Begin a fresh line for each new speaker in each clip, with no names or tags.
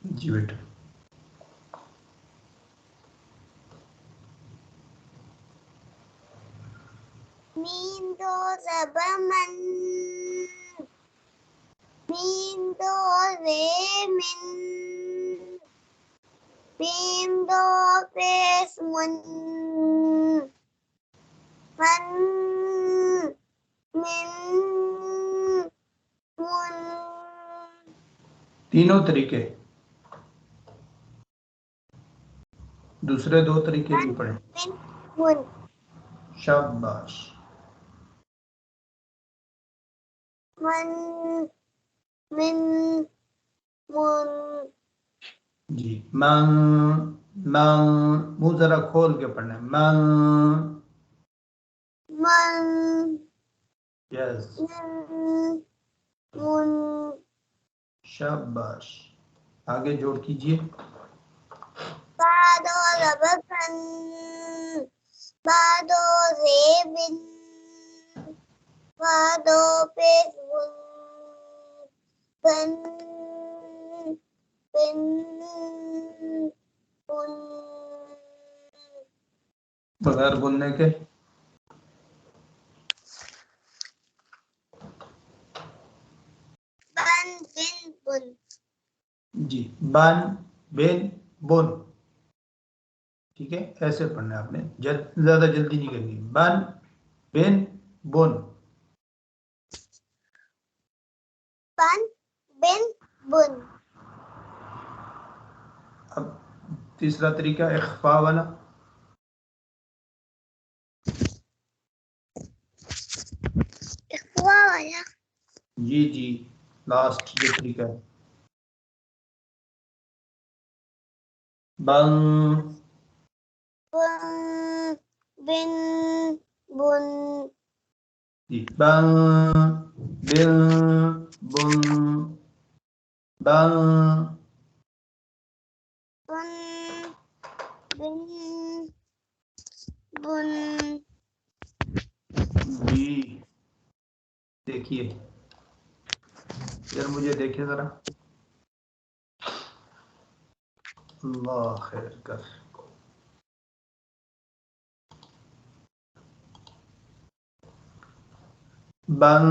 جی بیٹا.
میم دو زبر من، میم دو زے من، میم دو پیش من، من من من.
تینوں طریقے. دوسرے دو طریقے بھی پڑھیں.
من
شاباش.
من من من.
جی. من من منہ ذرا کھول کے پڑھنا ہے. من.
من
یس.
من من.
شاباش. آگے جوڑ کیجئے.
بعد زبفن، بعد زیبن، بعد پیسبن، بن بن بن.
بغیر بننے کے.
بن بن بن.
جی. بن بن بن. ٹھیک ہے. ایسے پڑھنا ہے آپ نے. زیادہ جلدی نہیں کرنی. بن بن بن.
بن بن بن.
اب تیسرا طریقہ اخفا والا.
اخوا والا.
جی جی. لاسٹ جو طریقہ ہے. بن
بن بن بن.
جی. بن بن بن. بن
بن بن بن.
جی. دیکھیے ادھر مجھے دیکھیں ذرا. اللہ خیر کر. بن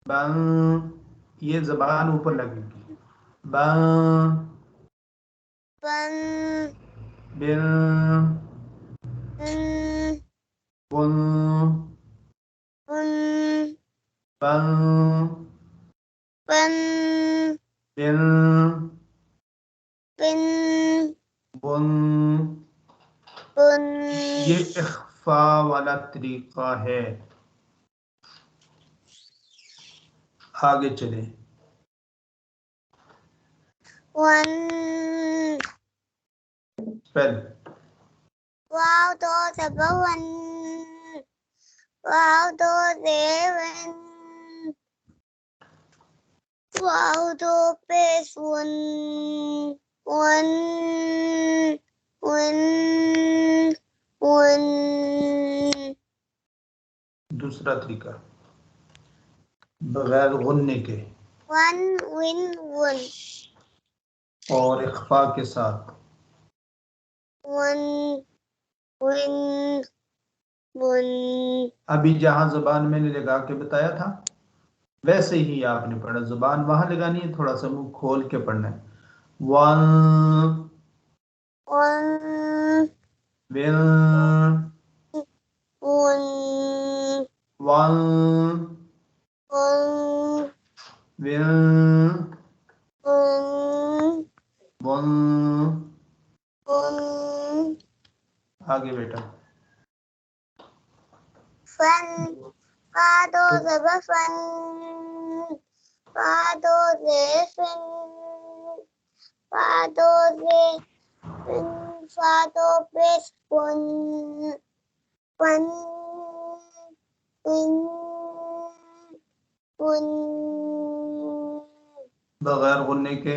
بن. یہ زبان اوپر لگے گی. بن
بن
بن
بن
بن
بن
بن
بن
بن
بن
بن.
بن.
یہ اخفا والا طریقہ ہے. آگے چلیں.
ون.
پہل.
واو دو زبر ون، واو دو زیون، واو دو پیش ون، ون ون ون.
دوسرا طریقہ بغیر غننے کے
ون ون ون.
اور اخفا کے ساتھ.
One one one.
ابھی جہاں زبان میں نے لگا کے بتایا تھا ویسے ہی آپ نے پڑھا. زبان وہاں لگانی ہے. تھوڑا سا منہ کھول کے پڑھنا ہے. One
one
one
one
one
one
one
one
one.
One.
آگے بیٹا.
فن. فا دو زبر فن، فا دو زے فن، فا دو زے فن، فا دو پیش ون، ون ون ون.
بغیر غننے کے.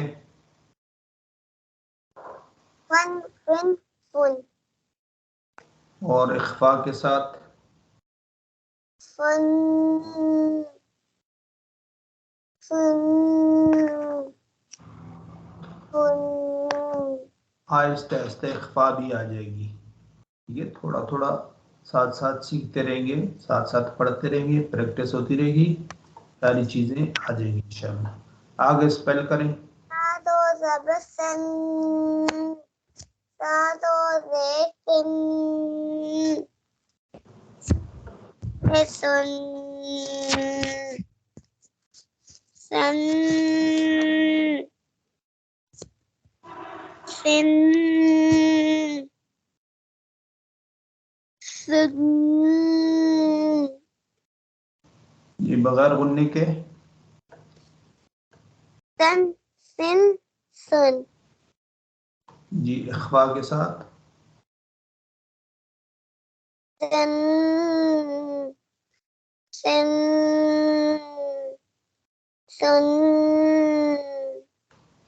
One one one.
اور اخفا کے ساتھ.
فن
آہستہ آہستہ اخفا بھی آ جائے گی. یہ تھوڑا تھوڑا ساتھ ساتھ سیکھتے رہیں گے, ساتھ ساتھ پڑھتے رہیں گے, پریکٹس ہوتی رہے گی, ساری چیزیں آ جائیں گی انشاءاللہ. آگے اسپیل کریں. یہ بغیر غننے کے جی اخفا کے ساتھ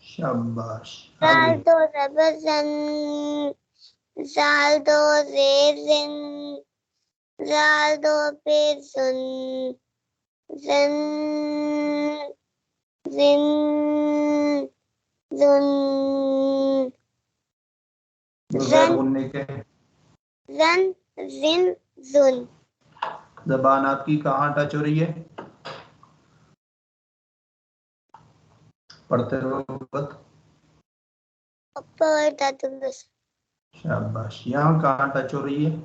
شاباش. آگے بغیر غننے کے زبان آپ کی کہاں ٹچ ہو رہی ہے؟ پڑھتے رہو وقت. شاباش. یہاں کہاں ٹچ ہو رہی ہے؟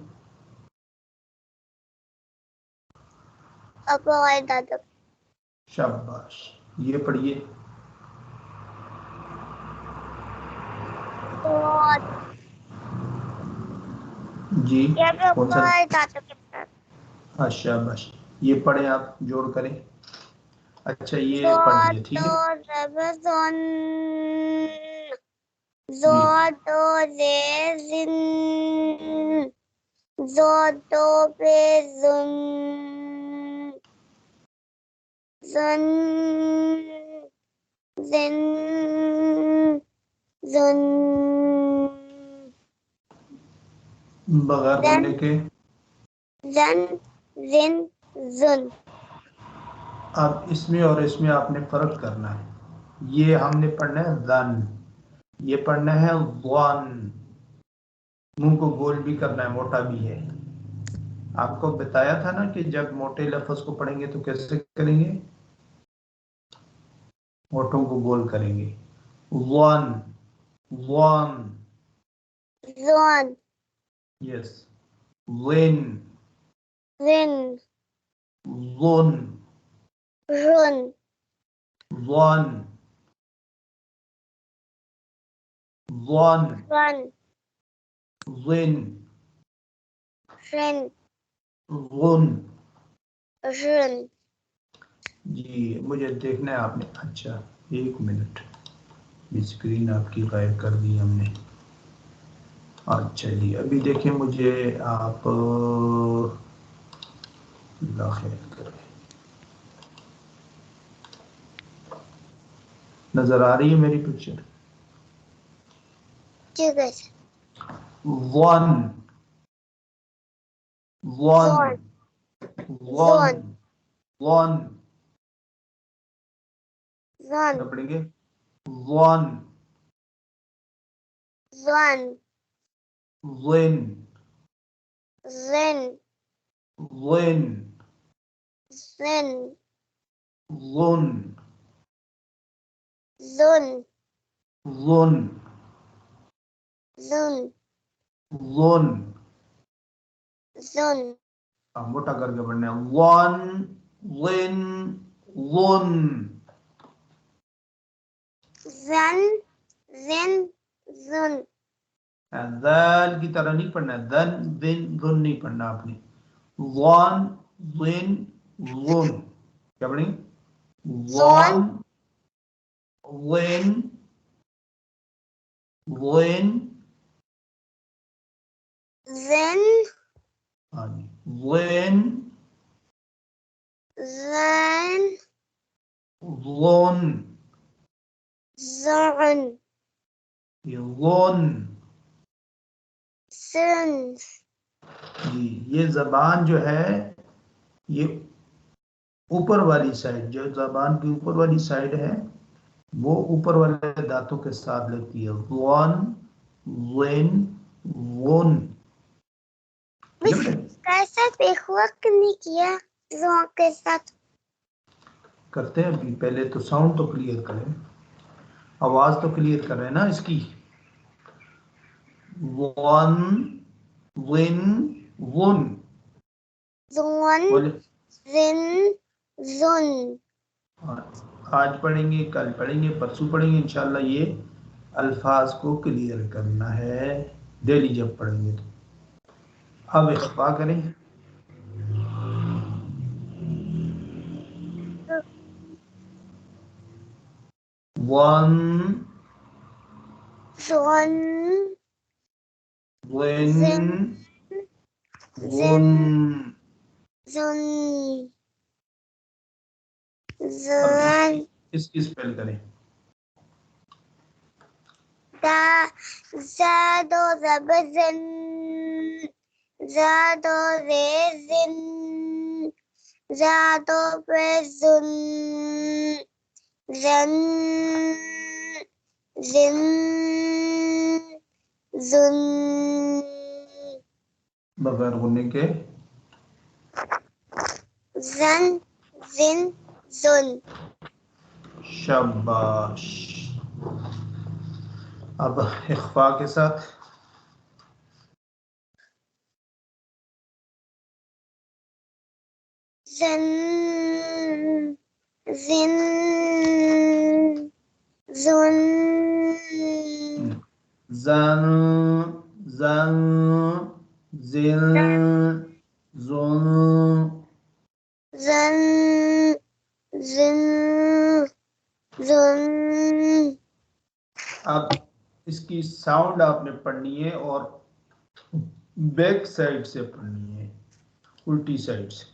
شاباش. یہ پڑھیے. جی کون سا؟ ہاں شاباش. یہ پڑھیں آپ جوڑ کریں. اچھا یہ پڑھ لیے ٹھیک ہے. بغیر غننے کے اب اس میں اور اس میں آپ نے فرق کرنا ہے. یہ ہم نے پڑھنا ہے ذن, یہ پڑھنا ہے ظن. منہ کو گول بھی کرنا ہے, موٹا بھی ہے. آپ کو بتایا تھا نا کہ جب موٹے لفظ کو پڑھیں گے تو کیسے کریں گے؟ ہوٹوں کو گول کریں گے. One one yes. One one one one one one. جی مجھے دیکھنا ہے آپ نے. اچھا ایک منٹ, یہ اسکرین آپ کی غائب کر دی ہم نے. اچھا جی ابھی دیکھیں مجھے آپ اللہ خیر کرے. نظر آ رہی ہے میری picture? One one one one پڑھیں گے. One one one one one one. موٹا کر کے پڑھنا ہے. One one one. ذال کی طرح نہیں پڑھنا ہے. دن دن دن نہیں پڑھنا آپ نے. One one one. کیا پڑھیں؟ One one one. ہاں جی. One one. یہ ون. جی یہ زبان جو ہے یہ اوپر والی سائڈ جو زبان کی اوپر والی سائڈ ہے وہ اوپر والے دانتوں کے ساتھ لگتی ہے. One when one.
کیسا پیخوک نہیں کیا زوں کے ساتھ
کرتے ہیں ابھی. پہلے تو ساؤنڈ تو کلیئر کریں, آواز تو کلیئر کر رہے ہیں نا اس کی. One one one.
زون
بولے
زن زن
آج پڑھیں گے, کل پڑھیں گے, پرسوں پڑھیں گے انشاءاللہ. یہ الفاظ کو کلیئر کرنا ہے ڈیلی جب پڑھیں گے تو. اب اخفا کریں. ون
زون
ون
زن
ون.
زن
اب
زن
اس کی اسپیل کریں.
دا زادو زبزن زادو زن زادو بزن زن زن زن
بغیر غننے کے.
زن زن زن.
شاباش. اب اخفا کے ساتھ
زن زن زن
زن زن زن زن
زن زن زن.
اب اس کی ساؤنڈ آپ نے پڑھنی ہے اور بیک سائڈ سے پڑھنی ہے, الٹی سائڈ سے.